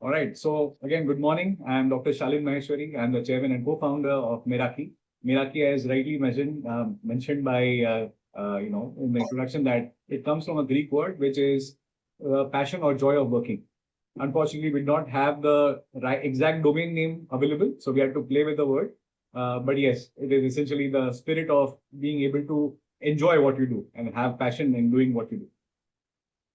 All right. So again, good morning. I'm Dr. Shalin Maheshwari. I'm the chairman and co-founder of Meraqui. Meraqui, as rightly mentioned by in the introduction, that it comes from a Greek word which is passion or joy of working. Unfortunately, we don't have the right exact domain name available, so we had to play with the word. But yes, it is essentially the spirit of being able to enjoy what you do and have passion in doing what you do.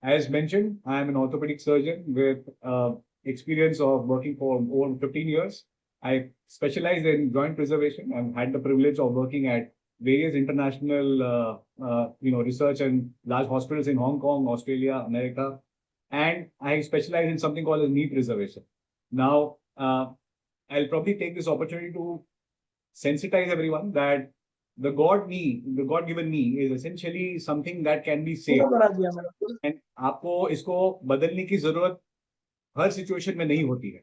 As mentioned, I am an orthopedic surgeon with experience of working for over 15 years. I specialize in joint preservation and had the privilege of working at various international research and large hospitals in Hong Kong, Australia, America. And I specialize in something called knee preservation. Now, I'll probably take this opportunity to sensitize everyone that the God-given knee is essentially something that can be saved. And आपको इसको बदलने की जरूरत हर situation में नहीं होती है.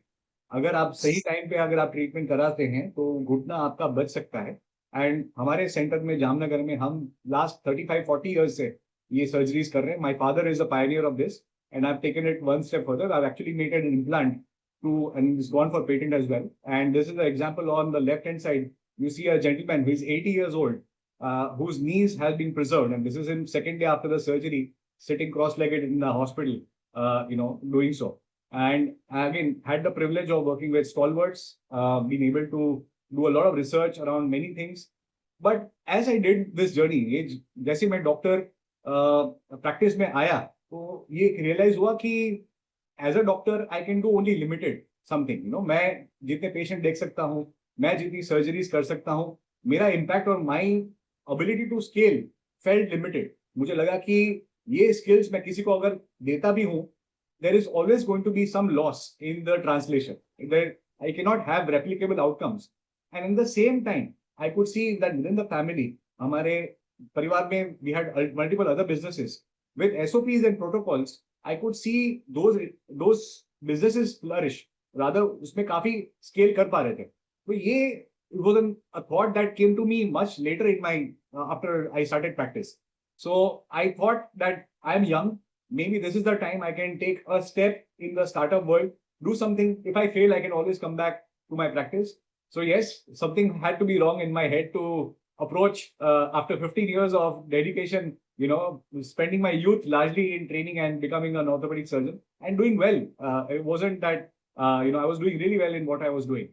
अगर आप सही टाइम पे अगर आप ट्रीटमेंट कराते हैं तो घुटना आपका बच सकता है. एंड हमारे सेंटर में जामनगर में हम लास्ट 35-40 इयर्स से ये सर्जरीज कर रहे हैं. My father is a Pioneer of this and I've taken it one step further. I've actually made an implant and it's gone for patent as well. And this is the example on the left hand side. You see a gentleman who is 80 years old, whose knees has been preserved. And this is in second day after the surgery, sitting cross-legged in the hospital, doing so. And I again had the privilege of working with stalwarts, being able to do a lot of research around many things. But as I did this journey, जैसे मैं doctor practice में आया तो ये realise हुआ कि as a doctor I can do only limited something. मैं जितने पेशेंट देख सकता हूँ, मैं जितनी सर्जरीज कर सकता हूँ, मेरा इम्पैक्ट और my ability to scale felt limited. मुझे लगा कि ये स्किल्स मैं किसी को अगर देता भी हूँ, there is always going to be some loss in the translation. I cannot have replicable outcomes. And in the same time, I could see that within the family, हमारे परिवार में we had multiple other businesses with SOPs and protocols. I could see those businesses flourish. Rather, उसमें काफी scale कर पा रहे थे. तो ये it was a thought that came to me much later in my after I started practice. So I thought that I am young. Maybe this is the time I can take a step in the startup world, do something. If I fail, I can always come back to my practice. So yes, something had to be wrong in my head to approach after 15 years of dedication, spending my youth largely in training and becoming an orthopedic surgeon and doing well. It wasn't that, I was doing really well in what I was doing.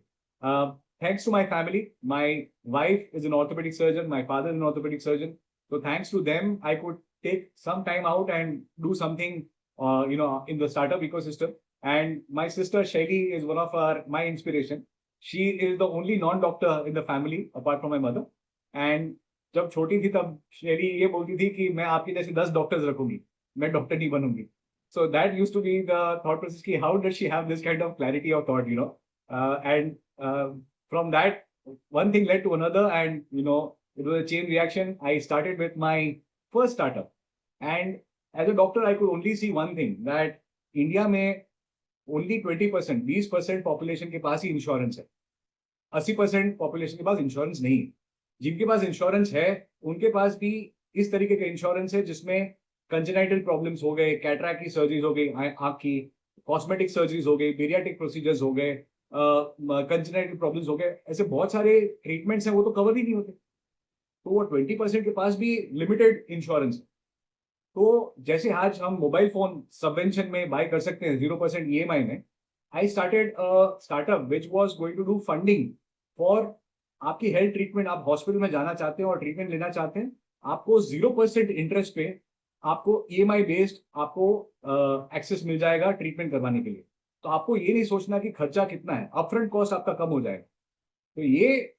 Thanks to my family. My wife is an orthopedic surgeon. My father is an orthopedic surgeon. So thanks to them, I could take some time out and do something, in the startup ecosystem. And my sister Shaili is one of my inspiration. She is the only non-doctor in the family apart from my mother. And जब छोटी थी तब शेली ये बोलती थी कि मैं आपके जैसे 10 डॉक्टर्स रखूंगी, मैं डॉक्टर नहीं बनूंगी. So that used to be the thought process कि how does she have this kind of clarity of thought, and from that one thing led to another, and it was a chain reaction. I started with my first startup, and as a doctor I could only see one thing, that India में only 20%, 20% population के पास ही insurance है. 80% population के पास insurance नहीं है. जिनके पास insurance है उनके पास भी इस तरीके का इंश्योरेंस है जिसमें कंजेनाइटल प्रॉब्लम्स हो गए, कैटरैक्ट की सर्जरीज हो गई आंख की, कॉस्मेटिक सर्जरीज हो गई, पीरियाटिक प्रोसीजर्स हो गए, कंजेनाइटल प्रॉब्लम्स हो गए. ऐसे बहुत सारे ट्रीटमेंट्स हैं वो तो कवर ही नहीं होते. तो वो 20% के पास भी लिमिटेड इंश्योरेंस है. तो जैसे आज हम मोबाइल फोन सबवेंशन में बाय कर सकते हैं 0% EMI में, I started a startup which was going to do funding for आपकी हेल्थ ट्रीटमेंट. आप हॉस्पिटल में जाना चाहते हैं और ट्रीटमेंट लेना चाहते हैं, आपको 0% इंटरेस्ट पे आपको EMI बेस्ड आपको एक्सेस मिल जाएगा ट्रीटमेंट करवाने के लिए. तो आपको ये नहीं सोचना कि खर्चा कितना है, अपफ्रंट कॉस्ट आपका कम हो जाएगा. तो ये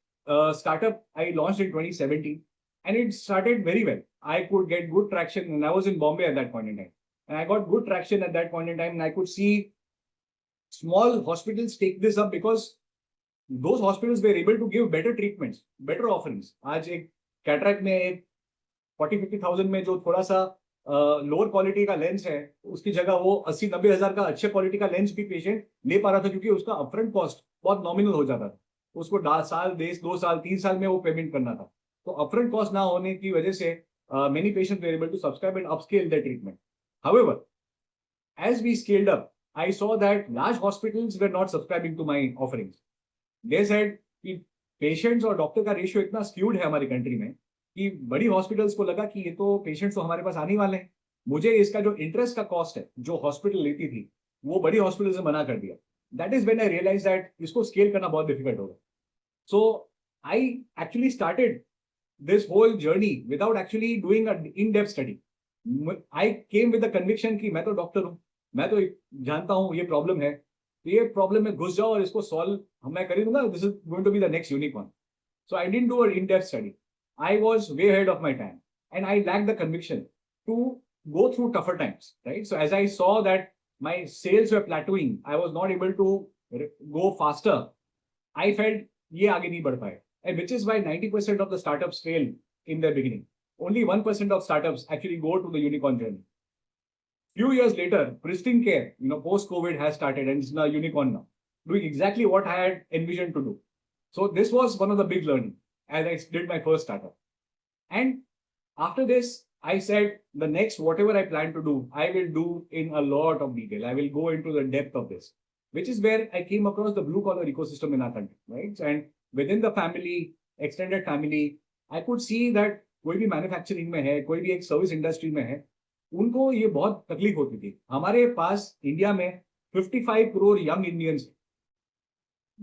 startup I launched in 2017 and it started very well. I could get good traction and I was in Bombay at that point in time. And I got good traction at that point in time and I could see small hospitals take this up because those hospitals were able to give better treatments, better offerings. आज एक cataract में एक 40-50,000 में जो थोड़ा सा lower quality का lens है, उसकी जगह वो 80-90 हजार का अच्छे क्वालिटी का लेंस भी पेशेंट ले पा रहा था क्योंकि उसका अपफ्रंट कॉस्ट बहुत नॉमिनल हो जाता था. उसको 2 साल 3 साल में वो पेमेंट करना था. तो अपफ्रंट कॉस्ट ना होने की वजह से many patients were able to subscribe and upscale their treatment. However, as we scaled up, I saw that large hospitals were not subscribing to my offerings. They said कि patients और doctor का ratio इतना skewed है हमारी country में कि बड़ी hospitals को लगा कि ये तो patients तो हमारे पास आने वाले हैं. मुझे इसका जो interest का cost है, जो hospital लेती थी, वो बड़ी hospitals ने मना कर दिया. That is when I realized that इसको scale करना बहुत difficult होगा. So I actually started this whole journey without actually doing an in-depth study. I came with the conviction कि मैं तो डॉक्टर हूँ, मैं तो जानता हूँ ये प्रॉब्लम है, तो ये प्रॉब्लम में घुस जाओ और इसको सॉल्व मैं कर दूंगा. This is going to be the next unicorn. So I didn't do a in depth study. I was way ahead of my time, and I lacked the conviction to go through tougher times, right? So as I saw that my sales were plateauing, I was not able to go faster. I felt ये आगे नहीं बढ़ पाए, and which is why 90% of the startups fail in their beginning. Only 1% of startups actually go to the unicorn journey. Few years later, Pristine Care, post-COVID has started and it's a unicorn now, doing exactly what I had envisioned to do. So this was one of the big learning as I did my first startup. And after this, I said the next whatever I plan to do, I will do in a lot of detail. I will go into the depth of this, which is where I came across the blue collar ecosystem in our country, right? And within the family, extended family, I could see that कोई भी manufacturing में है, कोई भी एक service industry में है, उनको ये बहुत तकलीफ होती थी. हमारे पास इंडिया में 55 करोड़ यंग इंडियंस,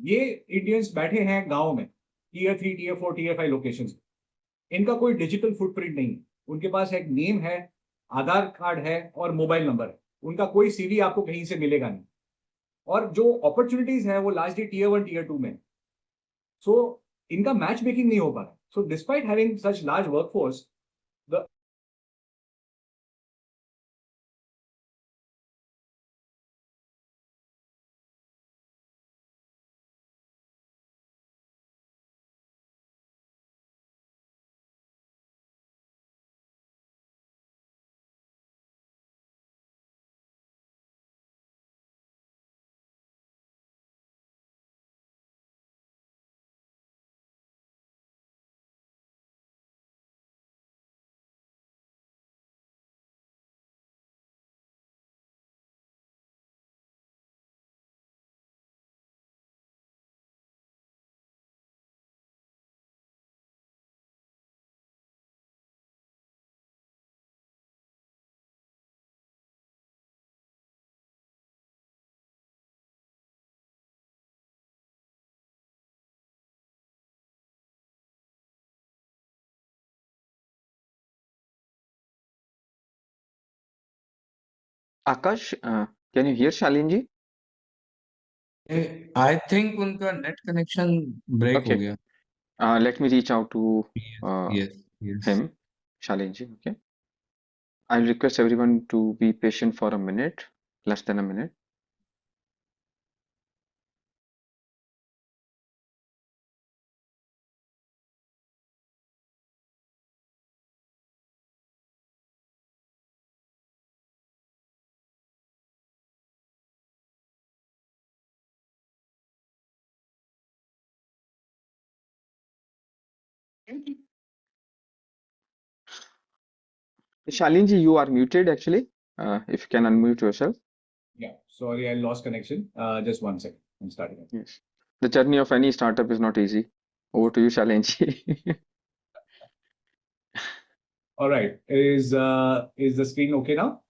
ये इंडियंस बैठे हैं गांव में, टीयर 3, टीयर 4, टीयर 5 लोकेशंस. इनका कोई डिजिटल फुटप्रिंट नहीं है. उनके पास एक नेम है, आधार कार्ड है और मोबाइल नंबर है. उनका कोई सीवी आपको कहीं से मिलेगा नहीं. और जो अपॉर्चुनिटीज है वो लार्जली टीयर 1, टीयर 2 में. सो इनका मैच मेकिंग नहीं हो पा रहा. So despite having such large workforce, the Akash, can you hear Shalin ji? I think उनका नेट कनेक्शन ब्रेक हो Okay. गया. Let me reach out to yes yes him, Shalin ji. Okay. I'll request everyone to be patient for a minute, less than a minute. Shalin ji, you are muted actually. If you can unmute yourself. yeah, sorry, I lost connection. Just 1 second. I'm starting again. Yes. The journey of any startup is not easy. Over to you, Shalin ji. All right, is the screen okay now?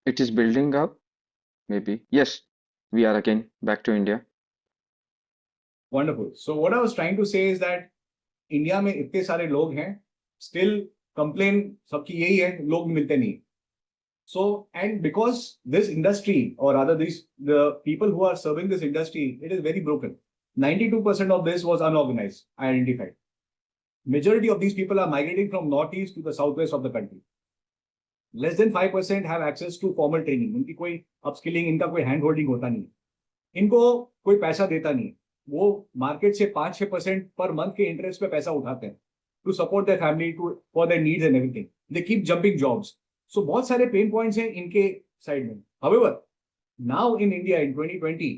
It is building up, maybe. Yes, we are again back to India. Wonderful. So what I was trying to say is that India में इतने सारे लोग हैं, still complain सबकी यही है, लोग मिलते नहीं. So, and because this industry, or rather the people who are serving this industry, it is very broken. 92% of this was unorganized, I identified. Majority of these people are migrating from northeast to the southwest of the country. Less than 5% have access to formal training. उनकी कोई upskilling, इनका कोई hand holding होता नहीं. इनको कोई पैसा देता नहीं. वो मार्केट से 5-6% पर मंथ के इंटरेस्ट पे पैसा उठाते हैं to support their family, to for their needs and everything. They keep jumping jobs. So बहुत सारे पेन पॉइंट्स हैं इनके साइड में. However, now in India in 2020,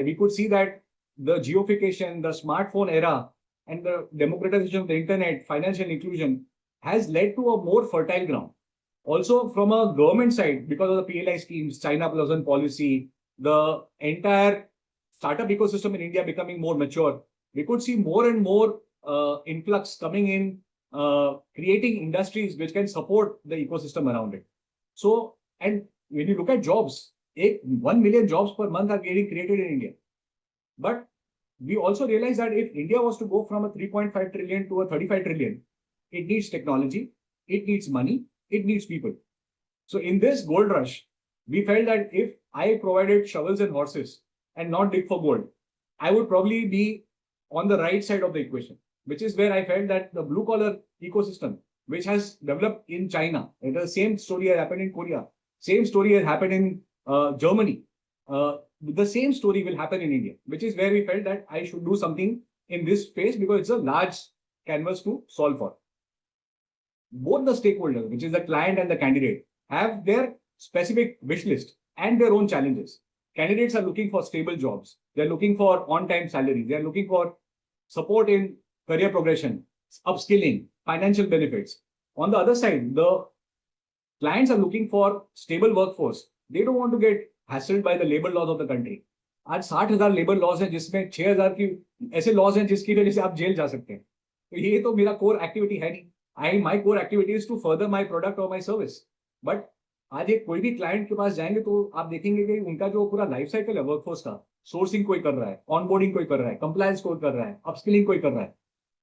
we could see that the jiofication, the smartphone era and the democratization of the internet, financial inclusion has led to a more fertile ground. Also, from a government side, because of the PLI schemes, China Plus One policy, the entire startup ecosystem in India becoming more mature, we could see more and more influx coming in, creating industries which can support the ecosystem around it. So, and when you look at jobs, 1 million jobs per month are getting created in India. But we also realize that if India was to go from a 3.5 trillion to a 35 trillion, it needs technology, it needs money, it needs people. So in this gold rush, we felt that if I provided shovels and horses and not dig for gold, I would probably be on the right side of the equation, which is where I felt that the blue collar ecosystem, which has developed in China, and the same story has happened in Korea, same story has happened in Germany. The same story will happen in India, which is where we felt that I should do something in this space because it's a large canvas to solve for. Both the stakeholders, which is the client and the candidate, have their specific wish list and their own challenges. Candidates are looking for stable jobs. They're looking for on-time salary. They're looking for support in career progression, upskilling, financial benefits. On the other side, the clients are looking for stable workforce. They don't want to get hassled by the labor laws of the country. आज 60,000 labour laws हैं जिसमें 6,000 की ऐसे laws हैं जिसकी वजह से आप जेल जा सकते हैं. तो ये तो मेरा कोर एक्टिविटी है नहीं. My core activity is to further my product or my service. But आज एक कोई भी क्लाइंट के पास जाएंगे तो आप देखेंगे कि उनका जो पूरा लाइफ साइकिल है वर्कफोर्स का, सोर्सिंग कोई कर रहा है, ऑनबोर्डिंग कोई कर रहा है, कंप्लायंस कोई कर रहा है, अपस्किलिंग कोई कर रहा है.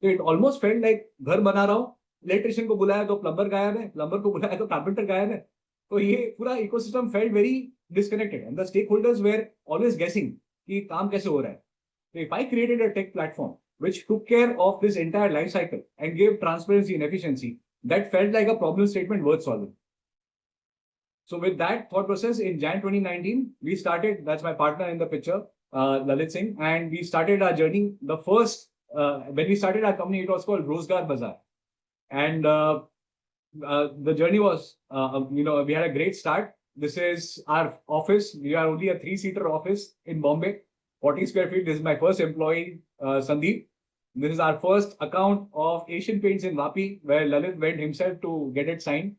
तो इट ऑलमोस्ट फेल्ट लाइक घर बना रहा हूँ, इलेक्ट्रिशियन को बुलाया तो प्लम्बर गायब है, प्लम्बर को बुलाया तो कारपेंटर गायब है. तो ये पूरा ecosystem felt very disconnected and the stakeholders were always guessing कि काम कैसे हो रहा है. So if I created a tech platform which took care of this entire life cycle and gave transparency and efficiency, that felt like a problem statement worth solving. So with that thought process, in Jan 2019, we started, that's my partner in the picture, Lalit Singh, and we started our journey. The first, when we started our company, it was called Rozgar Bazaar. And the journey was, we had a great start. This is our office. We are only a 3-seater office in Bombay, 40 square feet. This is my first employee, Sandeep. This is our first account of Asian Paints in Vapi, where Lalit went himself to get it signed.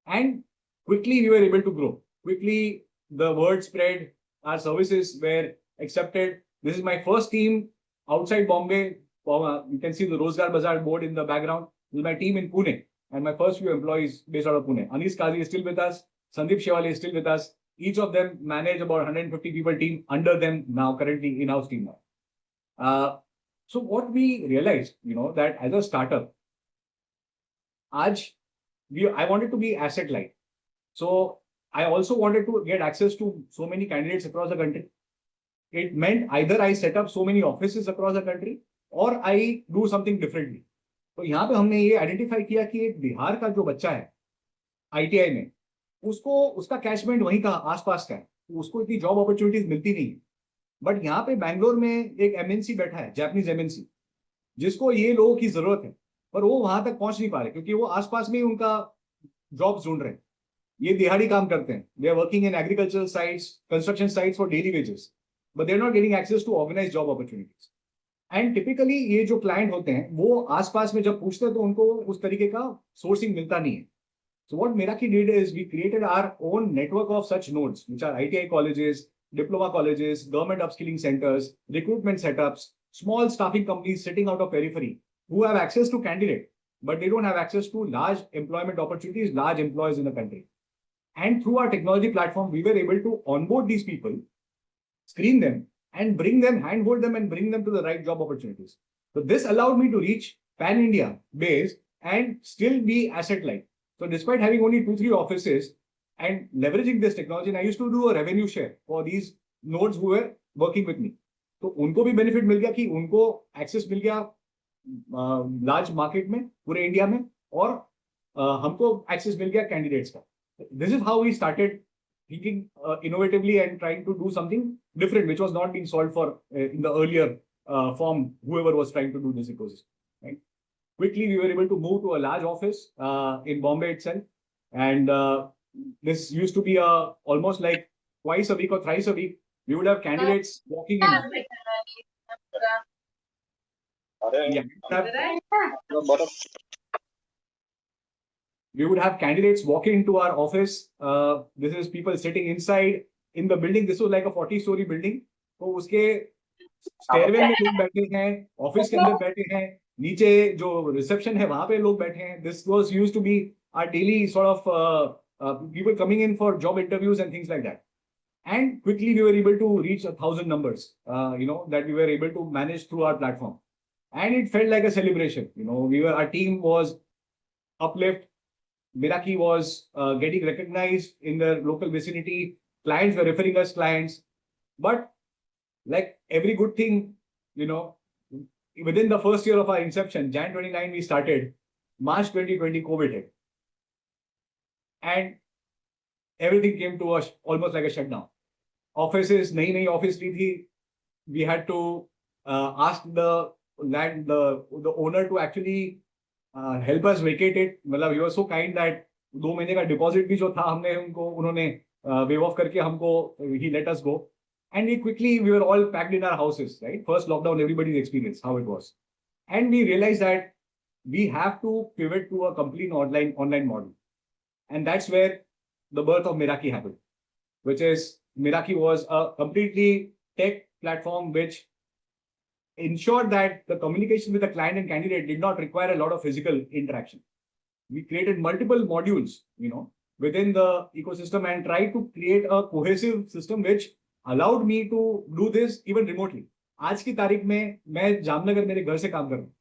And quickly we were able to grow. Quickly the word spread. Our services were accepted. This is my first team outside Bombay. You can see the Rozgar Bazaar board in the background. This is my team in Pune. And my first few employees based out of Pune. Anis Kazi is still with us. Sandeep Shewale is still with us. Each of them manage about 150 people team under them now, currently in-house team now. So what we realized, that as a startup, I wanted to be asset light. So I also wanted to get access to so many candidates across the country. It meant either I set up so many offices across the country or I do something differently. तो यहाँ पे हमने ये identify किया कि एक बिहार का जो बच्चा है ITI में, उसका कैचमेंट वहीं का आसपास का है, तो उसको इतनी जॉब अपॉर्चुनिटीज मिलती नहीं है. बट यहाँ पे बैंगलोर में एक MNC बैठा है, जापानीज MNC, जिसको ये लोगों की जरूरत है, पर वो वहां तक पहुंच नहीं पा रहे क्योंकि वो आसपास में ही उनका जॉब ढूंढ रहे हैं. ये दिहाड़ी काम करते हैं. They are working in agricultural sites, construction sites for daily wages, but they are not getting access to organise job opportunities. And typically ये जो क्लाइंट होते हैं वो आसपास में जब पूछते हैं तो उनको उस तरीके का सोर्सिंग मिलता नहीं है. So what Meraqui did is we created our own network of such nodes, which are ITI colleges, diploma colleges, government upskilling centers, recruitment setups, small staffing companies sitting out of periphery who have access to candidate, but they don't have access to large employment opportunities, large employers in the country. And through our technology platform, we were able to onboard these people, screen them, and bring them, handhold them, and bring them to the right job opportunities. So this allowed me to reach pan-India base and still be asset-light. So despite having only 2-3 offices and leveraging this technology, and I used to do a revenue share for these nodes who were working with me. तो उनको भी benefit मिल गया कि उनको access मिल गया large market में पूरे India में, और हमको एक्सेस मिल गया कैंडिडेट्स का. This is how we started thinking innovatively and trying to do something different, which was not being solved for in the earlier form, whoever was trying to do this ecosystem. Right? Quickly, we were able to move to a large office in Bombay itself. And this used to be almost like twice a week or thrice a week, we would have candidates walking in. Yeah, We would have candidates walking into our office. This is people sitting inside in the building. This was like a 40-story building. तो उसके stairway में लोग बैठे हैं, office के अंदर बैठे हैं, नीचे जो रिसेप्शन है वहां पे लोग बैठे हैं. This was used to be our daily sort of people coming in for job interviews and things like that. And quickly we were able to reach 1,000 numbers, that we were able to manage through our platform. And it felt like a celebration. Our team was uplift. Meraqui was getting recognized in the local vicinity. Clients were referring us clients. But like every good thing, within the first year of our inception, Jan 29, we started. March 2020, COVID hit. And everything came to us almost like a shutdown. Offices, nayi office ली थी. We had to ask the owner to actually help us vacate it. मतलब he was so kind that 2 महीने का deposit भी जो था हमने उन्होंने waive off करके हमको he let us go. And we were all packed in our houses, right? First lockdown, everybody's experience, how it was. And we realized that we have to pivot to a complete online model. And that's where the birth of Meraqui happened, which is Meraqui was a completely tech platform which ensured that the communication with the client and candidate did not require a lot of physical interaction. We created multiple modules, within the ecosystem and tried to create a cohesive system which allowed me to do this even remotely. आज की तारीख में मैं जामनगर मेरे घर से काम कर रहा हूँ.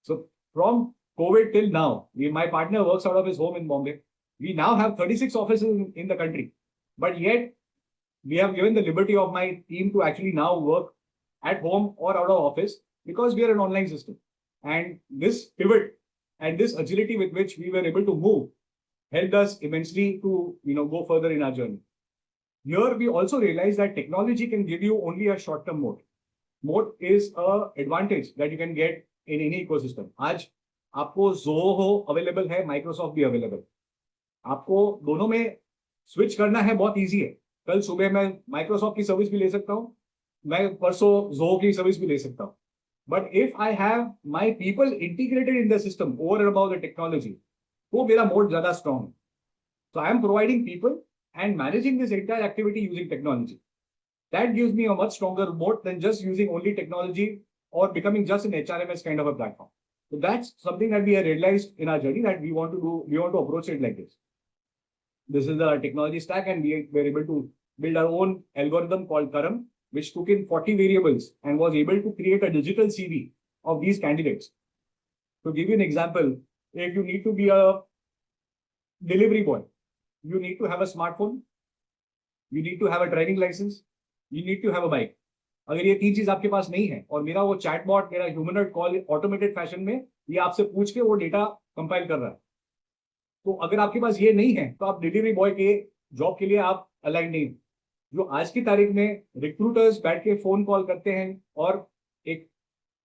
So from COVID till now, my partner works out of his home in Bombay. We now have 36 offices in the country, but yet we have given the liberty of my team to actually now work at home or out of office because we are an online system. And this pivot and this agility with which we were able to move helped us immensely to go further in our journey. Here we also realized that technology can give you only a short-term moat. Moat is an advantage that you can get in any ecosystem. आज आपको Zoho available है, Microsoft भी available. आपको दोनों में switch करना है, बहुत easy है. कल सुबह मैं Microsoft की सर्विस भी ले सकता हूँ, मैं परसों Zoho की सर्विस भी ले सकता हूँ. But if I have my people integrated in the system over and above the technology, वो मेरा moat ज़्यादा strong है. So I am providing people and managing this entire activity using technology. That gives me a much stronger moat than just using only technology or becoming just an HRMS kind of a platform. So that's something that we have realized in our journey that we want to do. We want to approach it like this. This is the technology stack, and we were able to build our own algorithm called Karam, which took in 40 variables and was able to create a digital CV of these candidates. To give you an example, if you need to be a delivery boy, you need to have a smartphone, you need to have a driving license, you need to have a bike. अगर ये तीन चीज आपके पास नहीं है और मेरा वो चैटबॉट, मेरा ह्यूमनॉइड कॉल ऑटोमेटेड फैशन में ये आपसे पूछ के वो डेटा कंपाइल कर रहा है, तो अगर आपके पास ये नहीं है तो आप डिलीवरी बॉय के जॉब के लिए आप अलाइन नहीं. जो आज की तारीख में रिक्रूटर्स बैठ के फोन कॉल करते हैं और एक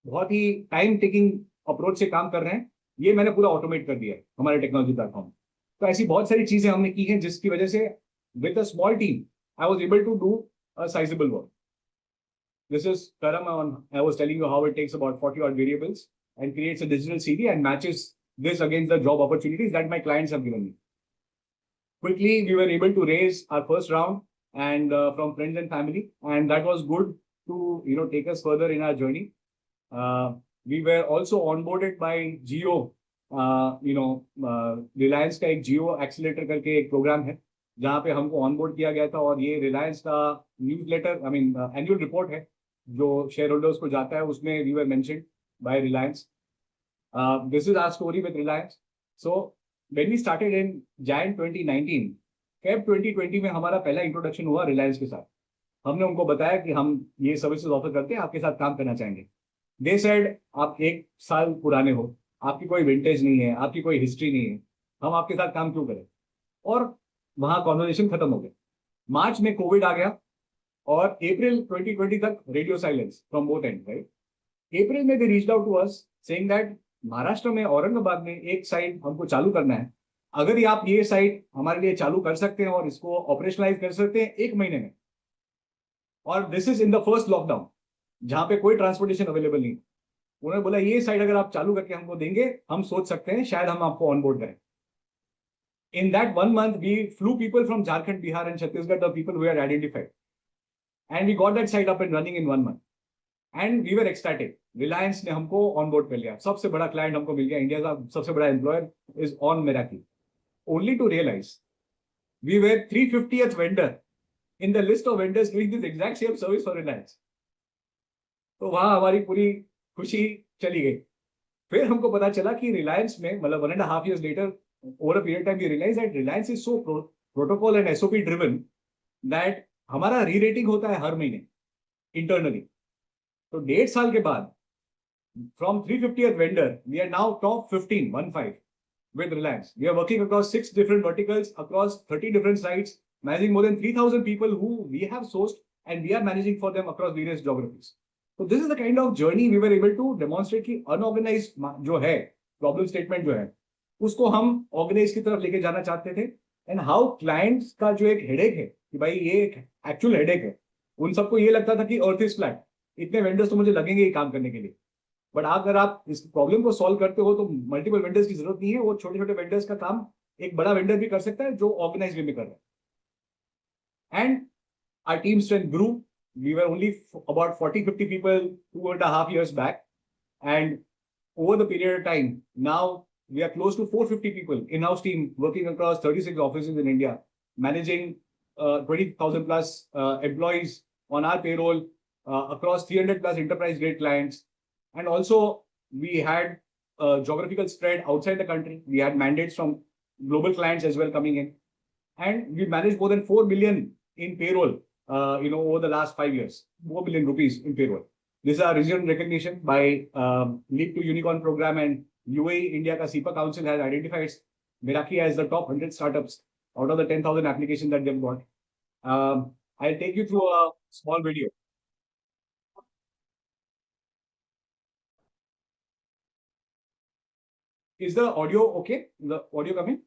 बहुत ही टाइम टेकिंग अप्रोच से काम कर रहे हैं, ये मैंने पूरा ऑटोमेट कर दिया है हमारे टेक्नोलॉजी प्लेटफॉर्म. तो ऐसी बहुत सारी चीजें हमने की हैं जिसकी वजह से with a small team I was able to do a sizeable work. This is Karam. I was telling you how it takes about 40 odd variables and creates a digital CV and matches this against the job opportunities that my clients have given me. Quickly, we were able to raise our first round and from friends and family, and that was good to take us further in our journey. We were also onboarded by Jio. Reliance का एक Jio Accelerator करके एक programme है जहाँ पे हमको onboard किया गया था, और ये रिलायंस का न्यूज़लेटर एनुअल रिपोर्ट है जो शेयर होल्डर्स को जाता है, उसमें we were mentioned by Reliance. This is our story with Reliance. So when we started in Jan 2019, Feb 2020 में हमारा पहला इंट्रोडक्शन हुआ रिलायंस के साथ. हमने उनको बताया कि हम ये सर्विसेज ऑफर करते हैं, आपके साथ काम करना चाहेंगे. दे सेड आप 1 साल पुराने हो, आपकी कोई विंटेज नहीं है, आपकी कोई हिस्ट्री नहीं है, हम आपके साथ काम क्यों करें. और वहां कॉन्वर्सेशन खत्म हो गया. मार्च में कोविड आ गया और अप्रैल 2020 तक radio silence from both end, right. April में they reached out to us saying that Maharashtra में औरंगाबाद में एक साइट हमको चालू करना है, अगर आप ये साइट हमारे लिए चालू कर सकते हैं और इसको ऑपरेशनलाइज कर सकते हैं 1 महीने में, और this is in the first lockdown जहां पे कोई ट्रांसपोर्टेशन अवेलेबल नहीं. उन्होंने बोला ये साइट अगर आप चालू करके हमको देंगे, हम सोच सकते हैं शायद हम आपको ऑनबोर्ड करें. In that 1 month, we flew people from Jharkhand, Bihar, and Chhattisgarh, the people we had identified. And we got that site up and running in 1 month. And we were ecstatic. Reliance ने हमको on board कर लिया. सबसे बड़ा client हमको मिल गया. India का सबसे बड़ा employer is on Meraqui. Only to realize we were 350th vendor in the list of vendors doing this exact same service for Reliance. तो वहां हमारी पूरी खुशी चली गई. फिर हमको पता चला कि रिलायंस में मतलब 1.5 years later, over a period of time, we realized that Reliance is so protocol and SOP driven that हमारा re-rating होता है हर महीने internally. तो 1.5 साल के बाद from 350th vendor, we are now top 15, 1-5 with Reliance. We are working across 6 different verticals, across 30 different sites, managing more than 3,000 people who we have sourced, and we are managing for them across various geographies. So this is the kind of journey we were able to demonstrate कि unorganized जो है problem statement जो है उसको हम organized की तरफ लेके जाना चाहते थे, and how clients का जो एक headache है कि भाई ये एक actual headache है, उन सबको ये लगता था कि earth is flat, इतने vendors तो मुझे लगेंगे ही काम करने के लिए. बट अगर आप इस प्रॉब्लम को सॉल्व करते हो तो मल्टीपल वेंडर्स की जरूरत नहीं है, वो छोटे छोटे वेंडर्स का काम एक बड़ा वेंडर भी कर सकता है जो ऑर्गेनाइज वे में कर रहा है. And our team strength grew. We were only about 40-50 people 2.5 years back, and over the period of time now we are close to 450 people in-house team working across 36 offices in India, managing 20,000 plus employees on our payroll, across 300 plus enterprise grade clients. And also we had geographical spread outside the country. We had mandates from global clients as well coming in, and we managed more than 4 billion in payroll over the last 5 years, 4 billion rupees in payroll. This is our regional recognition by Leap to Unicorn program, and UAE India ka SIPA Council has identified Meraqui as the top 100 startups out of the 10,000 applications that they've got. I'll take you through a small video. Is the audio okay? The audio coming?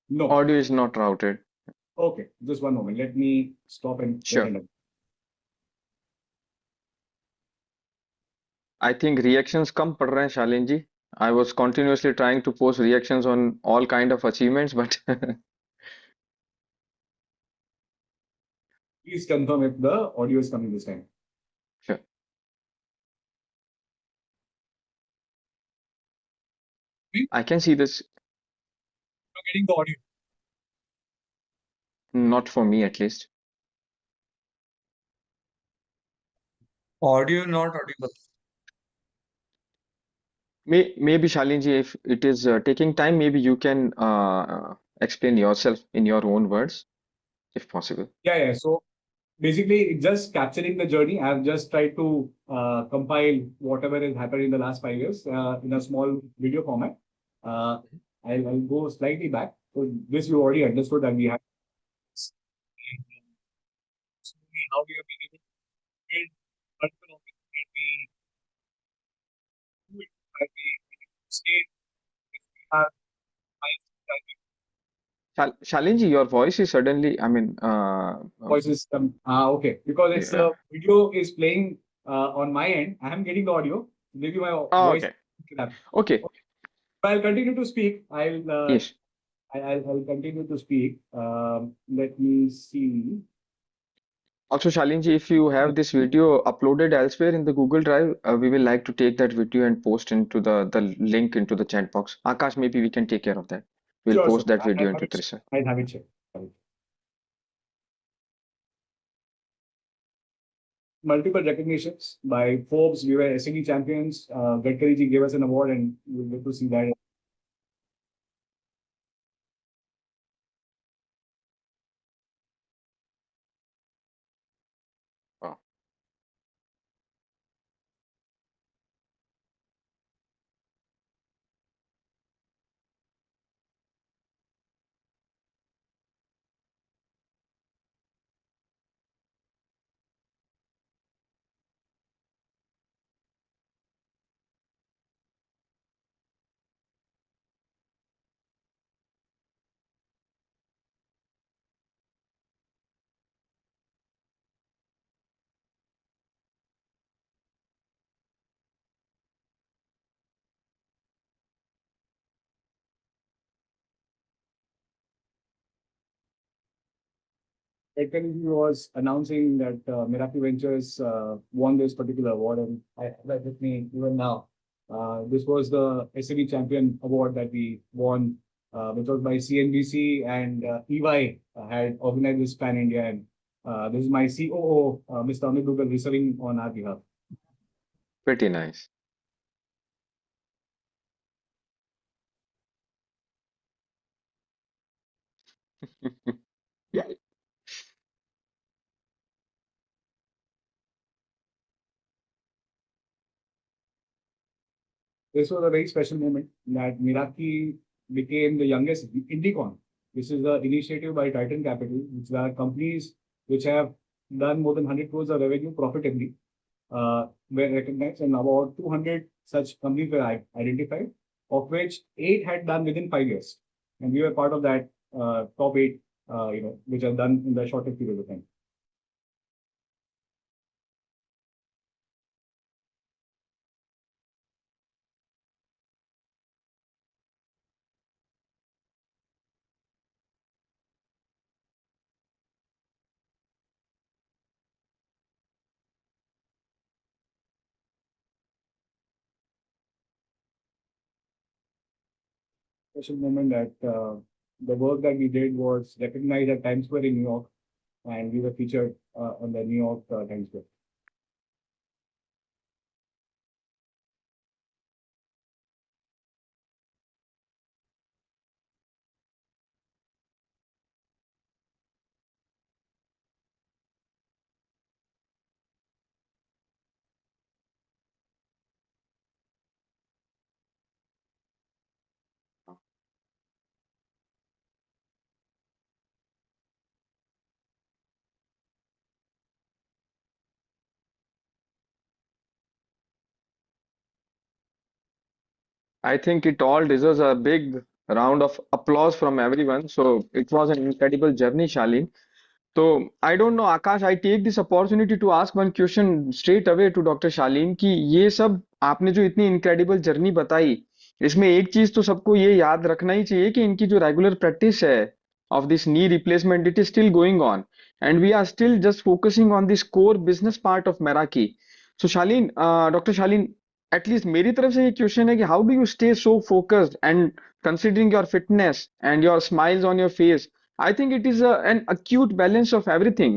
No. Audio is not routed. Okay, just one moment. Let me stop and Sure. I think reactions कम पड़ रहे हैं शालिन जी. I was continuously trying to post reactions on all kind of achievements, but please confirm if the audio is coming this time. sure. I can see this. You're getting the audio. Not for me, at least. Audio not audible. Maybe Shalin ji, if it is taking time, maybe you can explain yourself in your own words, if possible. Yeah. So basically, just capturing the journey. I've just tried to compile whatever has happened in the last 5 years in a small video format. I'll go slightly back. So this you already understood that we have how we have been able to build multiple offices that we do it, that we scale. We have Shalin ji, your voice is suddenly, I mean, voices. Okay, because it's yeah. video is playing on my end. I am getting the audio. Maybe my voice. Okay. I'll continue to speak. Yes. I'll continue to speak. Let me see. Also, Shalin ji, if you have this video uploaded elsewhere in the Google Drive, we will like to take that video and post into the link into the chat box. Akash, maybe we can take care of that. We'll Sure, post that video into Trisarg. I'll have it checked. Multiple recognitions by Forbes. We were SME champions. Gadkari ji gave us an award, and we'll get to see that. Wow. Technically, he was announcing that Meraqui Ventures won this particular award, and I have that with me even now. This was the SME Champion Award that we won, which was by CNBC, and EY had organized this Pan India. And this is my COO, Mr. Amit Dugal, receiving on our behalf. Pretty nice. This was a very special moment that Meraqui became the youngest Indicon. This is an initiative by Titan Capital, which are companies which have done more than 100 crores of revenue profitably, were recognized, and about 200 such companies were identified, of which 8 had done within 5 years. And we were part of that top 8, which are done in the shortest period of time. Special moment that the work that we did was recognized at Times Square in New York, and we were featured on the New York Times Square. I think it all deserves a big round of applause from everyone. So it was an incredible journey, Shalin. So I don't know, Akash, I take this opportunity to ask one question straight away to Dr. Shalin कि ये सब आपने जो इतनी incredible journey बताई, इसमें एक चीज तो सबको ये याद रखना ही चाहिए कि इनकी जो regular practice है of this knee replacement, it is still going on, and we are still just focusing on this core business part of Meraki. So Shalin, Dr. Shalin, at least मेरी तरफ से ये question है कि how do you stay so focused and considering your fitness and your smiles on your face, I think it is an acute balance of everything.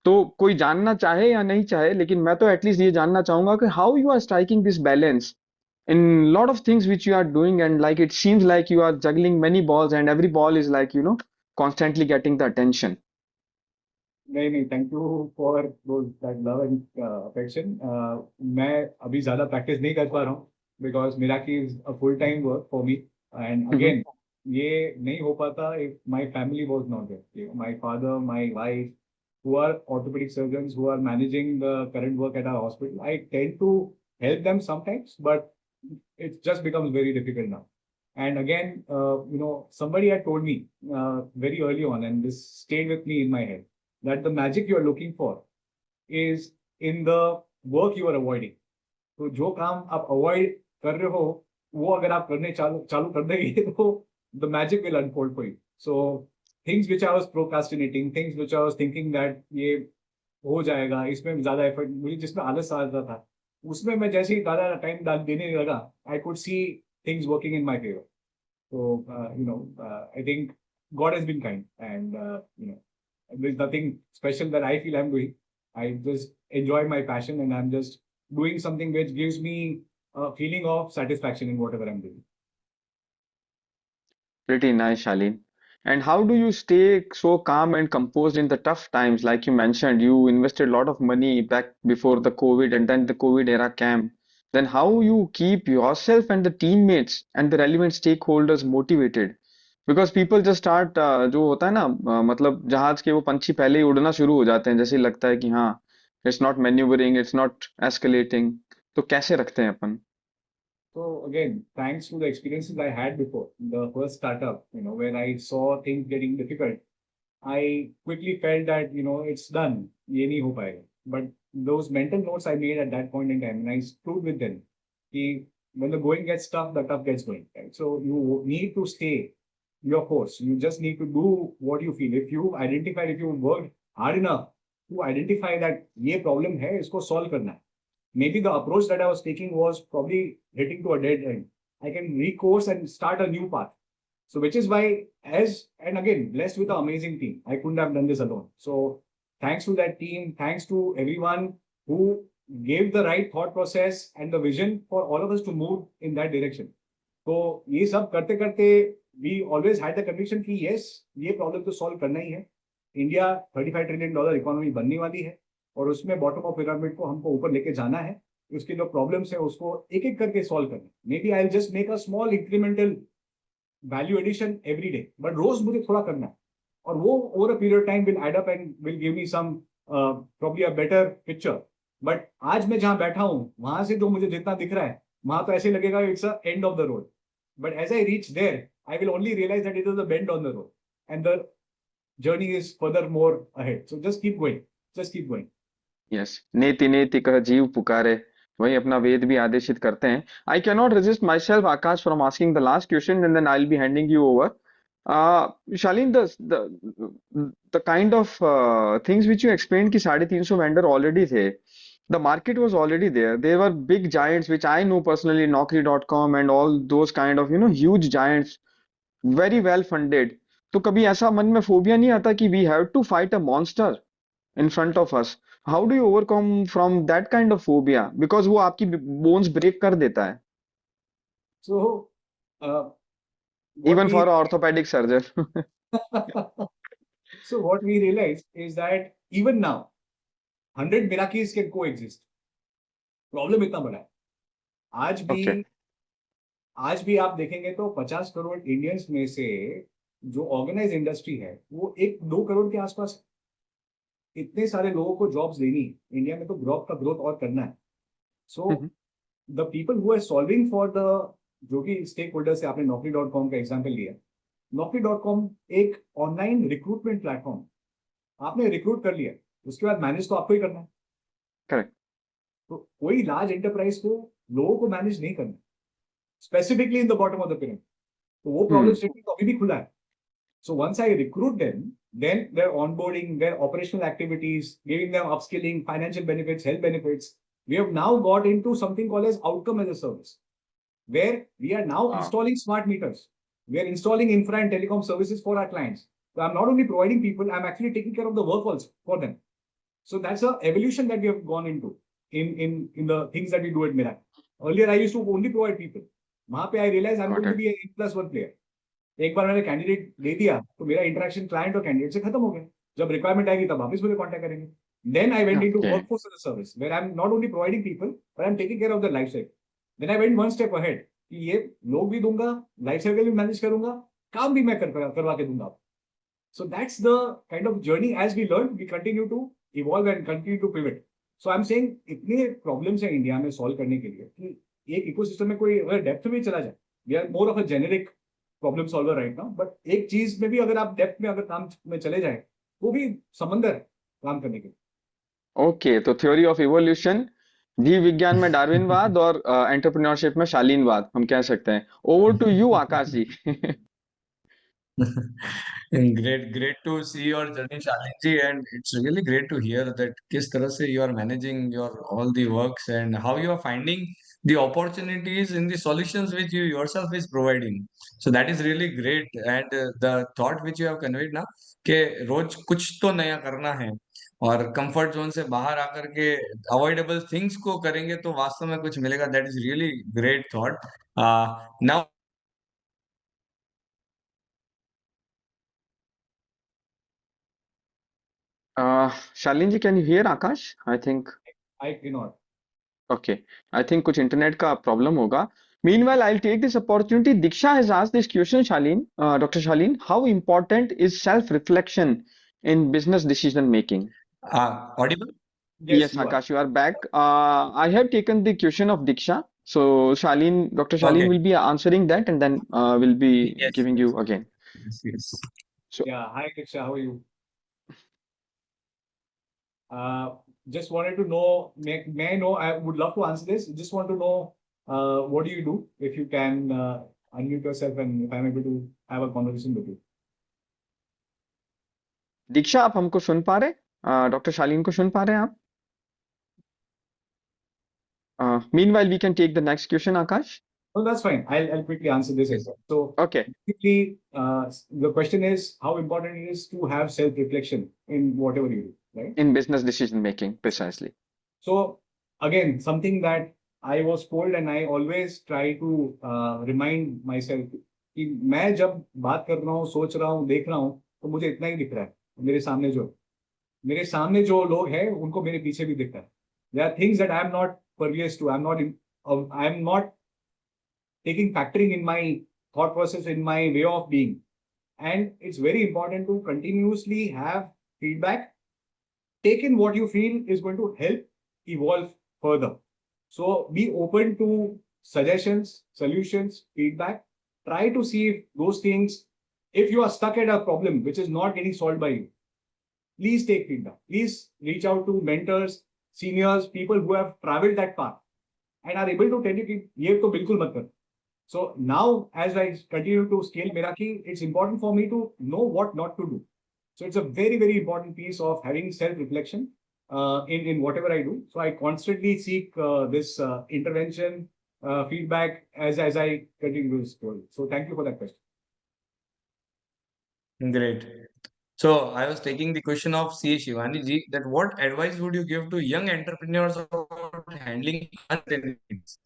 तो कोई जानना चाहे या नहीं चाहे, लेकिन मैं तो एटलीस्ट ये जानना चाहूंगा कि how you are striking this balance in lot of things which you are doing, and like it seems like you are juggling many balls and every ball is like constantly getting the attention. नहीं नहीं, thank you for that love and affection. मैं अभी ज्यादा practice नहीं कर पा रहा हूँ because Meraki is a full time work for me. And again ये नहीं हो पाता if my family was not there. My father, my wife, who are orthopedic surgeons who are managing the current work at our hospital. I tend to help them sometimes, but it just becomes very difficult now. And again, somebody had told me very early on, and this stayed with me in my head, that the magic you are looking for is in the work you are avoiding. तो जो काम आप avoid कर रहे हो वो अगर आप करने चालू चालू कर देंगे तो the magic will unfold for you. So things which I was procrastinating, things which I was thinking that ये हो जाएगा, इसमें ज्यादा एफर्ट, मुझे जिसमें आलस आ रहा था, उसमें मैं जैसे ही ज्यादा टाइम डाल देने लगा, I could see things working in my favor. So I think God has been kind, and there's nothing special that I feel I'm doing. I just enjoy my passion, and I'm just doing something which gives me a feeling of satisfaction in whatever I'm doing. Pretty nice, Shalin. And how do you stay so calm and composed in the tough times? Like you mentioned, you invested a lot of money back before the COVID, and then the COVID era came. Then how you keep yourself and the teammates and the relevant stakeholders motivated? Because people just start जो होता है ना मतलब जहाज के वो पंछी पहले ही उड़ना शुरू हो जाते हैं, जैसे ही लगता है कि हाँ it's not maneuvering, it's not escalating. तो कैसे रखते हैं अपन? So again, thanks to the experiences I had before, the first startup, where I saw things getting difficult, I quickly felt that, it's done. ये नहीं हो पाएगा. But those mental notes I made at that point in time, and I stood with them. कि when the going gets tough, the tough gets going. Right? So you need to stay your course. You just need to do what you feel. If you identify, if you worked hard enough to identify that ये problem है, इसको solve करना है. Maybe the approach that I was taking was probably hitting to a dead end. I can recourse and start a new path. So which is why, and again, blessed with an amazing team. I couldn't have done this alone. So thanks to that team, thanks to everyone who gave the right thought process and the vision for all of us to move in that direction. So ये सब करते करते we always had the conviction कि yes, ये problem तो solve करना ही है. India $35 trillion economy बनने वाली है और उसमें बॉटम ऑफ पिरामिड को हमको ऊपर लेके जाना है. उसके जो प्रॉब्लम्स है उसको एक एक करके सॉल्व करना. Maybe I just make a small incremental value addition every day, but रोज मुझे थोड़ा करना है और वो over a period time will add up and will give me some probably a better picture. But आज मैं जहां बैठा हूं वहां से जो मुझे जितना दिख रहा है वहां तो ऐसे लगेगा it's a end of the road. But as I reach there I will only realise that it is a bend on the road and the journey is furthermore ahead. So just keep going. Just keep going. Yes, नेति नेति कह जीव पुकारे, वही अपना वेद भी आदेशित करते हैं. I can not resist myself Aakash from asking the last question and then I will be handing you over. Shaleen, the kind of things which you explain कि 350 वेंडर ऑलरेडी थे, the market was already there. There were big giants which I know personally, Naukri.com and all those kind of huge giants, very well funded. तो कभी ऐसा मन में phobia नहीं आता कि we have to fight a monster in front of us? How do you overcome from that kind of phobia? Because वो आपकी bones break कर देता है. So Even for an orthopedic surgeon. So what we realized is that even now 100 Meraqis can coexist. Problem इतना बड़ा है. आज भी आप देखेंगे तो 50 करोड़ इंडियंस में से जो ऑर्गेनाइज इंडस्ट्री है वो 1-2 करोड़ के आसपास है. इतने सारे लोगों को जॉब्स देनी इंडिया में, तो ग्रोथ और करना है. So the people who are solving for the, जो भी स्टेक होल्डर्स है, आपने Naukri.com का एग्जांपल लिया. Naukri.com एक ऑनलाइन रिक्रूटमेंट प्लेटफॉर्म. आपने रिक्रूट कर लिया, उसके बाद मैनेज तो आपको ही करना है. करेक्ट. तो कोई लार्ज एंटरप्राइज को लोगों को मैनेज नहीं करना, specifically in the bottom of the pyramid. तो वो प्रॉब्लम स्टेटमेंट अभी भी खुला है. So once I recruit them, then their onboarding, their operational activities, giving them upskilling, financial benefits, health benefits, we have now got into something called as outcome as a service, where we are now installing smart meters. We are installing infra and telecom services for our clients. So I'm not only providing people, I'm actually taking care of the work also for them. So that's a evolution that we have gone into in the things that we do at Meraqui. Earlier, I used to only provide people. वहां पे I realized I'm going to be a +1 player. एक बार मैंने candidate दे दिया तो मेरा interaction client और candidate से खत्म हो गया. जब रिक्वायरमेंट आएगी तब वापस मुझे कांटेक्ट करेंगे. Then I went into workforce as a service, where I am not only providing people but I am taking care of the life cycle. Then I went one step ahead कि ये लोग भी दूंगा, life cycle भी manage करूंगा, काम भी मैं करवा के दूंगा. So that's the kind of journey. As we learn we continue to evolve and continue to pivot. So I am saying इतने प्रॉब्लम्स है इंडिया में सॉल्व करने के लिए कि एक इकोसिस्टम में कोई अगर डेप्थ में चला जाए, we are more of a generic problem solver right now. But एक चीज में भी अगर आप डेप्थ में अगर काम में चले जाए, वो भी समंदर काम करने के. ओके, तो थ्योरी ऑफ इवोल्यूशन, जीव विज्ञान में डार्विनवाद और एंटरप्रेन्योरशिप में शालीनवाद हम कह सकते हैं. Over to you Aakash ji. Great to see your journey, Shalin ji, and it's really great to hear that किस तरह से you are managing your all the works and how you are finding the opportunities in the solutions which you yourself is providing. So that is really great, and the thought which you have conveyed ना कि रोज कुछ तो नया करना है और comfort zone से बाहर आकर के अवॉइडेबल थिंग्स को करेंगे तो वास्तव में कुछ मिलेगा. That is really great thought. Now Shaleen ji, can you hear Aakash? I think I can not. okay, I think कुछ इंटरनेट का प्रॉब्लम होगा. Meanwhile, I'll take this opportunity. Diksha has asked this question, Shalin, Dr. Shalin, how important is self-reflection in business decision making? audible? Yes, Akash, you are back. I have taken the question of Diksha. So, Shalin, Dr. Shalin Okay. will be answering that and then we'll be giving you again. Yes. So, Yeah, hi Diksha, how are you? Just wanted to know, may I know, I would love to answer this. Just want to know, what do you do? If you can unmute yourself and if I'm able to have a conversation with you. Diksha, आप हमको सुन पा रहे? Doctor शालीन को सुन पा रहे हैं आप? Meanwhile, we can take the next question, Akash. No, that's fine. I'll quickly answer this as well. So Okay, basically, the question is how important it is to have self-reflection in whatever you do, right? in business decision making, precisely. So again, something that I was told and I always try to remind myself कि मैं जब बात कर रहा हूँ, सोच रहा हूँ, देख रहा हूँ, तो मुझे इतना ही दिख रहा है. मेरे सामने जो लोग हैं, उनको मेरे पीछे भी दिख रहा है. There are things that I am not pervious to. I am not taking factoring in my thought process, in my way of being. And it's very important to continuously have feedback. Take in what you feel is going to help evolve further. So be open to suggestions, solutions, feedback. Try to see if those things, if you are stuck at a problem which is not getting solved by you, please take feedback. Please reach out to mentors, seniors, people who have traveled that path and are able to tell you कि ये तो बिल्कुल मत कर. So now, as I continue to scale Meraqui, it's important for me to know what not to do. So it's a very, very important piece of having self-reflection in whatever I do. So I constantly seek this intervention, feedback as I continue to scroll. So thank you for that question. Great. So I was taking the question of C. Shivani ji that what advice would you give to young entrepreneurs about handling uncertainties?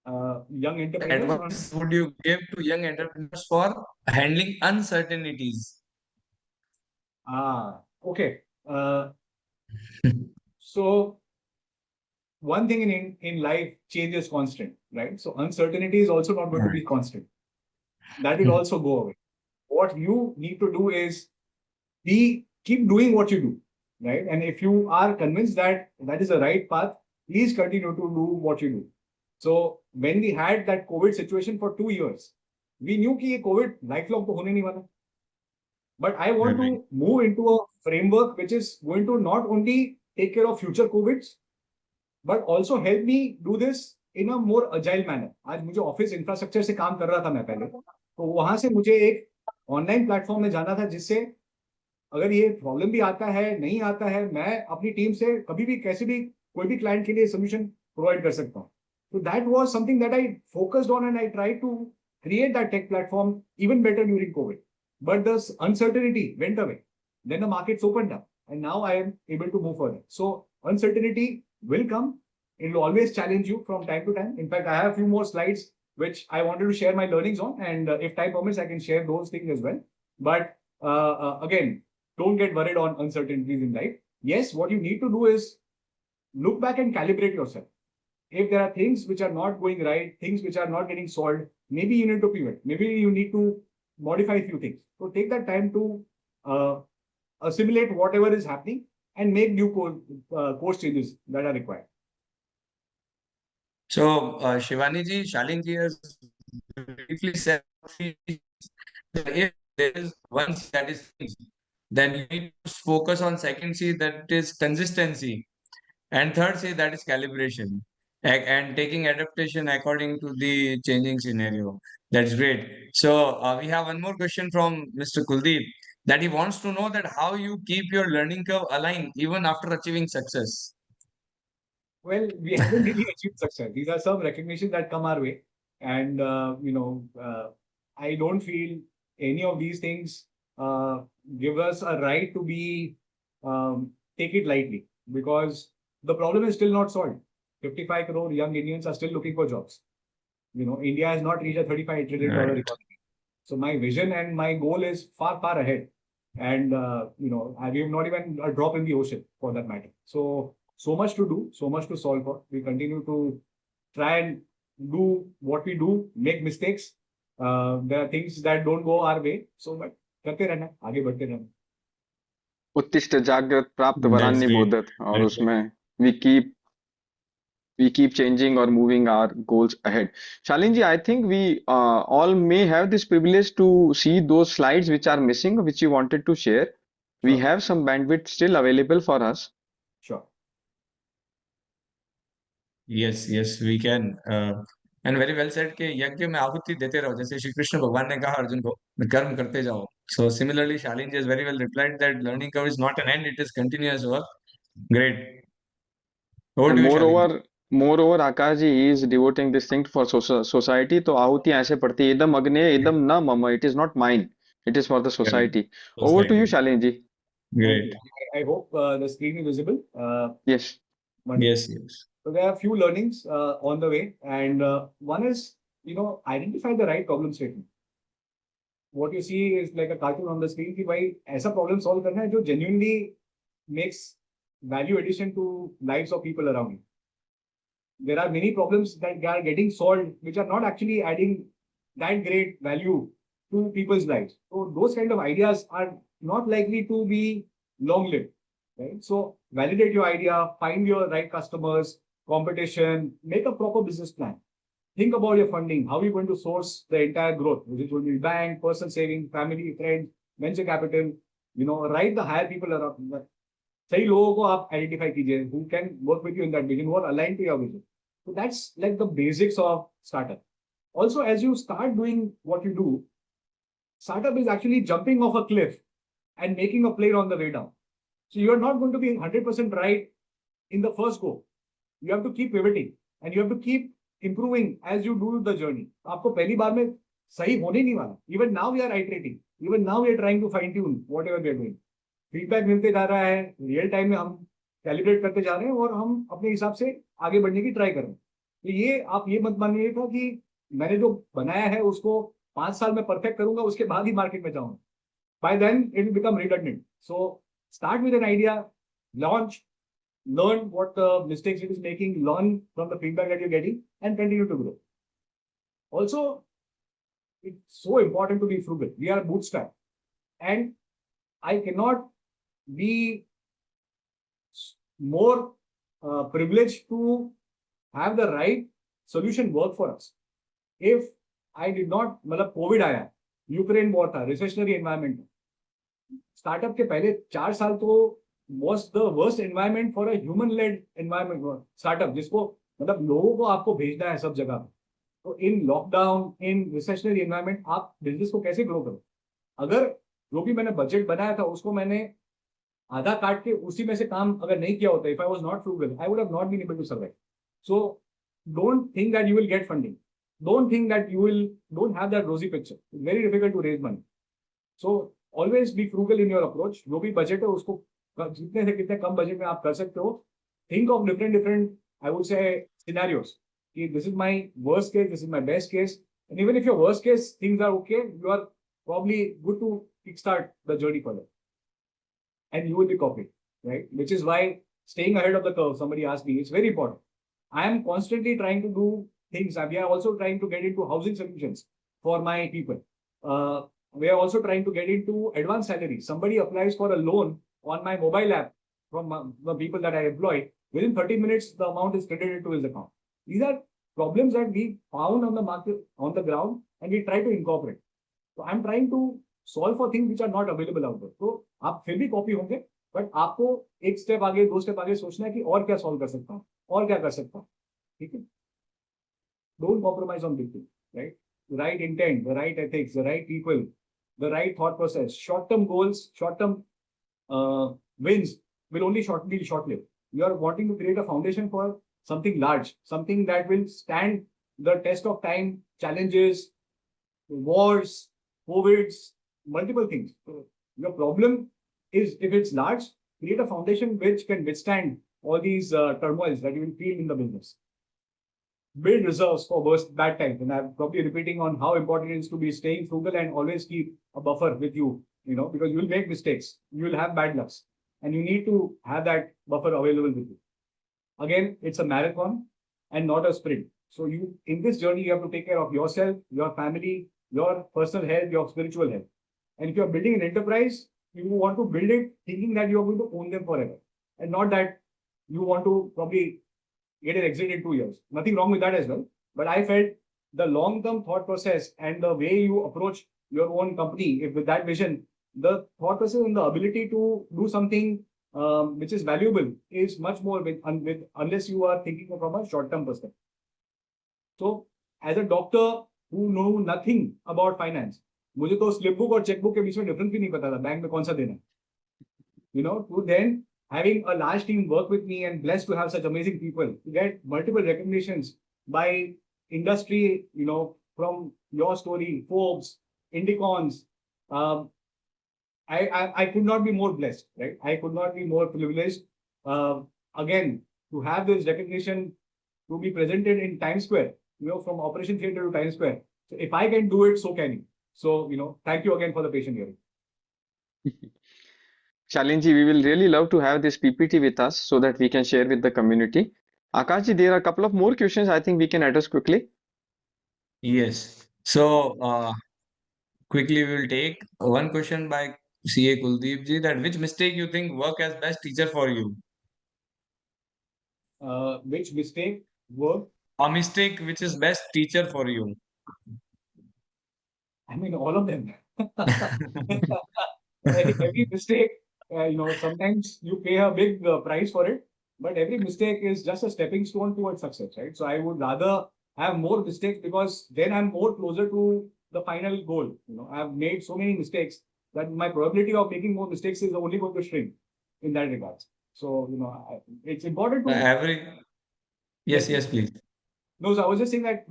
Young entrepreneurs on Advice would you give to young entrepreneurs for handling uncertainties? okay. So one thing in life, change is constant, right? So uncertainty is also not going to be constant. That will also go away. What you need to do is keep doing what you do, right? And if you are convinced that that is the right path, please continue to do what you do. So when we had that COVID situation for 2 years, we knew कि ये COVID lifelong तो होने नहीं वाला. But I want to move into a framework which is going to not only take care of future COVIDs, but also help me do this in a more agile manner. आज मुझे office infrastructure से काम कर रहा था मैं पहले, तो वहां से मुझे एक ऑनलाइन प्लेटफॉर्म में जाना था जिससे अगर ये प्रॉब्लम भी आता है नहीं आता है, मैं अपनी टीम से कभी भी कैसे भी कोई भी क्लाइंट के लिए सोल्यूशन प्रोवाइड कर सकता हूँ. So that was something that I focused on and I tried to create that tech platform even better during COVID. But the uncertainty went away. Then the markets opened up and now I am able to move further. So uncertainty will come. It will always challenge you from time to time. In fact, I have a few more slides which I wanted to share my learnings on, and if time permits, I can share those things as well. But again, don't get worried on uncertainties in life. Yes, what you need to do is look back and calibrate yourself. If there are things which are not going right, things which are not getting solved, maybe you need to pivot. Maybe you need to modify a few things. So take that time to assimilate whatever is happening and make new course changes that are required. So Shivani ji, Shalin ji has briefly said that if there is one C that is changed, then you need to focus on second C, that is consistency, and third C, that is calibration, and taking adaptation according to the changing scenario. That's great. So we have one more question from Mr. Kuldeep, that he wants to know that how you keep your learning curve aligned even after achieving success. Well, we haven't really achieved success. These are some recognitions that come our way. And, I don't feel any of these things give us a right to take it lightly, because the problem is still not solved. 55 crore young Indians are still looking for jobs. India has not reached a $35 trillion Right. economy. So my vision and my goal is far, far ahead. And, we have not even a drop in the ocean for that matter. So much to do, so much to solve for. We continue to try and do what we do, make mistakes. There are things that don't go our way. So, but करते रहना, आगे बढ़ते रहना. उत्तिष्ठ जागृत प्राप्त That's वरान्य great. बोधत, और That's उसमें we keep changing or moving our goals ahead. Shalinji, I think we all may have this privilege to see those slides which are missing, which you wanted to share. We Sure. have some bandwidth still available for us. Sure. yes, we can. And very well said कि यज्ञ में आहुति देते रहो, जैसे श्री कृष्ण भगवान ने कहा अर्जुन को, कर्म करते जाओ. So similarly, Shalin has very well replied that learning curve is not an end; it is continuous work. Great. Over And to you, Shalin. moreover, Akash ji is devoting this thing for society. तो आहुति ऐसे पड़ती है इदम अग्ने इदम न मम. It is not mine. It is for the Great. society. Over to you, Society. Shalin ji. Thank Great. you. I hope the screen is visible. Yes. Wonderful. Yes, yes. So there are a few learnings on the way, and one is, identify the right problem statement. What you see is like a cartoon on the screen कि भाई ऐसा problem solve करना है जो genuinely makes value addition to lives of people around you. There are many problems that are getting solved which are not actually adding that great value to people's lives. So those kind of ideas are not likely to be long-lived, right? So validate your idea, find your right customers, competition, make a proper business plan. Think about your funding, how you're going to source the entire growth, which is going to be bank, personal saving, family, friends, venture capital, write the hire people around. सही लोगों को आप identify कीजिए who can work with you in that vision, who are aligned to your vision. So that's like the basics of startup. Also, as you start doing what you do, startup is actually jumping off a cliff and making a plane on the way down. So you're not going to be 100% right in the first go. You have to keep pivoting and you have to keep improving as you do the journey. आपको पहली बार में सही होने नहीं वाला. Even now we are iterating. Even now we are trying to fine tune whatever we are doing. Feedback मिलते जा रहा है, रियल टाइम में हम कैलिब्रेट करते जा रहे हैं और हम अपने हिसाब से आगे बढ़ने की ट्राई कर रहे हैं. तो ये आप ये मत मानिएगा कि मैंने जो बनाया है उसको 5 साल में परफेक्ट करूंगा उसके बाद ही मार्केट में जाऊंगा. By then it will become redundant. So start with an idea, launch, learn what mistakes it is making, learn from the feedback that you're getting, and continue to grow. Also, it's so important to be frugal. We are bootstrap, and I cannot be more privileged to have the right solution work for us. If I did not, मतलब Covid आया, Ukraine war था, recessionary environment. Startup के पहले 4 साल तो was the worst environment for a human led environment startup, जिसको मतलब लोगों को आपको भेजना है सब जगह पे. तो in lockdown, in recessionary environment आप बिजनेस को कैसे ग्रो करो? अगर जो भी मैंने बजट बनाया था उसको मैंने आधा काट के उसी में से काम अगर नहीं किया होता, if I was not frugal, I would have not been able to survive. So don't think that you will get funding. Don't think that don't have that rosy picture. It's very difficult to raise money. So always be frugal in your approach. जो भी budget है उसको जितने से कितने कम budget में आप कर सकते हो. Think of different, I would say, scenarios. This is my worst case, this is my best case. And even if your worst case things are okay, you are probably good to kickstart the journey further. And you will be copied, right? Which is why staying ahead of the curve, somebody asked me, it's very important. I am constantly trying to do things. We are also trying to get into housing solutions for my people. We are also trying to get into advanced salary. Somebody applies for a loan on my mobile app from the people that I employ. Within 30 minutes, the amount is credited to his account. These are problems that we found on the market, on the ground, and we try to incorporate. So I'm trying to solve for things which are not available out there. So आप फिर भी copy होंगे, but आपको एक step आगे, 2 step आगे सोचना है कि और क्या सॉल्व कर सकता हूँ, और क्या कर सकता हूँ. ठीक है? Don't compromise on big things, right? The right intent, the right ethics, the right people, the right thought process. Short-term goals, short-term wins will only be short-lived. You are wanting to create a foundation for something large, something that will stand the test of time, challenges, wars, COVIDs, multiple things. So your problem is, if it's large, create a foundation which can withstand all these turmoils that you will feel in the business. Build reserves for bad times. And I'm probably repeating on how important it is to be staying frugal and always keep a buffer with you, because you will make mistakes, you will have bad lucks, and you need to have that buffer available with you. Again, it's a marathon and not a sprint. So in this journey, you have to take care of yourself, your family, your personal health, your spiritual health. And if you're building an enterprise, you want to build it thinking that you're going to own them forever, and not that you want to probably get an exit in 2 years. Nothing wrong with that as well. But I felt the long-term thought process and the way you approach your own company, if with that vision, the thought process and the ability to do something which is valuable is much more unless you are thinking from a short-term perspective. So as a doctor who know nothing about finance, मुझे तो slip book और chequebook के बीच में difference भी नहीं पता था, bank में कौन सा देना है. To then having a large team work with me and blessed to have such amazing people, to get multiple recognitions by industry, from your story, Forbes, Indicons. um, I could not be more blessed, right? I could not be more privileged. Again, to have this recognition, to be presented in Times Square, from Operation Theatre to Times Square. So if I can do it, so can you. So, thank you again for the patient hearing. Shalinji, we will really love to have this PPT with us so that we can share with the community. Akashji, there are a couple of more questions I think we can address quickly. Yes. So, quickly we will take one question by CA Kuldeep ji, that which mistake you think work as best teacher for you? Which mistake work? A mistake which is best teacher for you. I mean, all of them. Every mistake, sometimes you pay a big price for it, but every mistake is just a stepping stone towards success, right? So I would rather have more mistakes, because then I'm more closer to the final goal. I've made so many mistakes that my probability of making more mistakes is only going to shrink in that regards. So, it's important to. Yes, Yes, please. No, so I was just saying that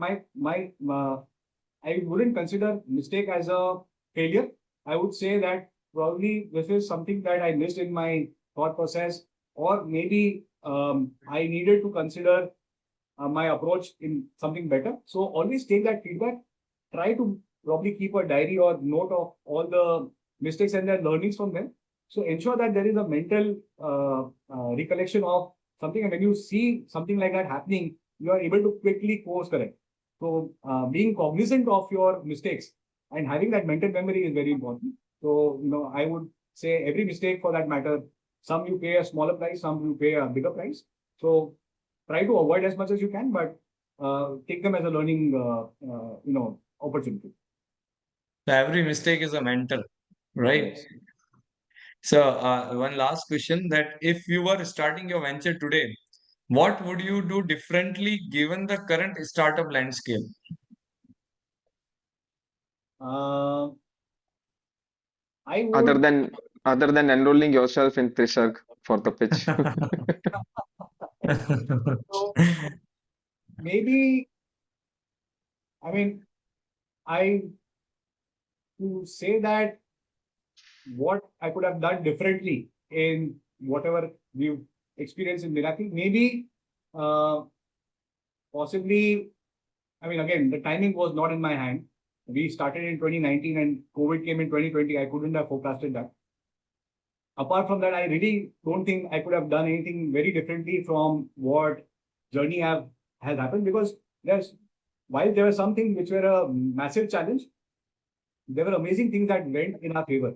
I wouldn't consider mistake as a failure. I would say that probably this is something that I missed in my thought process, or maybe I needed to consider my approach in something better. So always take that feedback. Try to probably keep a diary or note of all the mistakes and their learnings from them. So ensure that there is a mental recollection of something, and when you see something like that happening, you are able to quickly course correct. So being cognizant of your mistakes and having that mental memory is very important. So, I would say every mistake for that matter, some you pay a smaller price, some you pay a bigger price. So try to avoid as much as you can, but take them as a learning, opportunity. So every mistake is a mentor, right? Yes. So one last question, that if you were starting your venture today, what would you do differently given the current startup landscape? Uh, I Other would. than other than enrolling yourself in Trisarg for the pitch. So maybe, I mean, I to say that what I could have done differently in whatever we've experienced in Meraqui, maybe possibly, I mean, again, the timing was not in my hand. We started in 2019 and COVID came in 2020. I couldn't have forecasted that. Apart from that, I really don't think I could have done anything very differently from what journey has happened, because while there were some things which were a massive challenge, there were amazing things that went in our favor.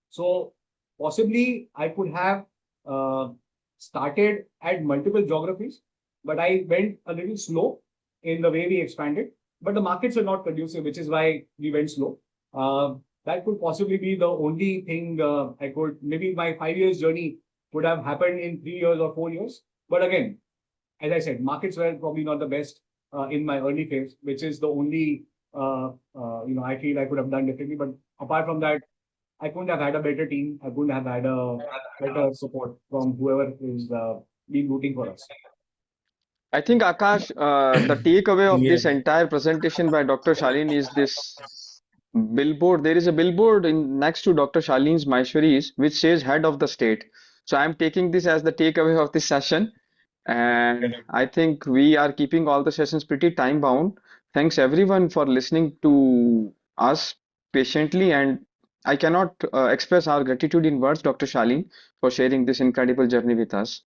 So possibly I could have uh, started at multiple geographies, but I went a little slow in the way we expanded. But the markets are not conducive, which is why we went slow. That could possibly be the only thing I could. Maybe my 5 years journey would have happened in 3 years or 4 years. But again, as I said, markets were probably not the best in my early phase, which is the only I feel I could have done differently. But apart from that, I couldn't have had a better team. I couldn't have had a better support from whoever is been rooting for us. I think Akash, the takeaway of this Yes. entire presentation by Dr. Shalin is this billboard. There is a billboard in next to Dr. Shalin's Maheshwari's which says head of the state. So I'm taking this as the takeaway of this session. And I think we are keeping all the sessions pretty time bound. Thanks everyone for listening to us patiently. And I cannot express our gratitude in words, Dr. Shalin, for sharing this incredible journey with us.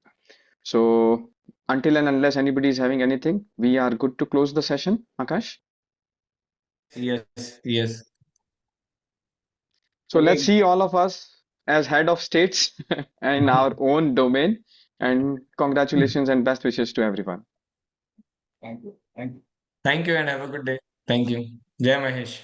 So until and unless anybody is having anything, we are good to close the session. Akash. Yes. So let's Again, see all of us as head of states in our own domain. And congratulations and best wishes to everyone. thank you. Thank you. Thank you and have a good day. Thank you. Jai Mahesh.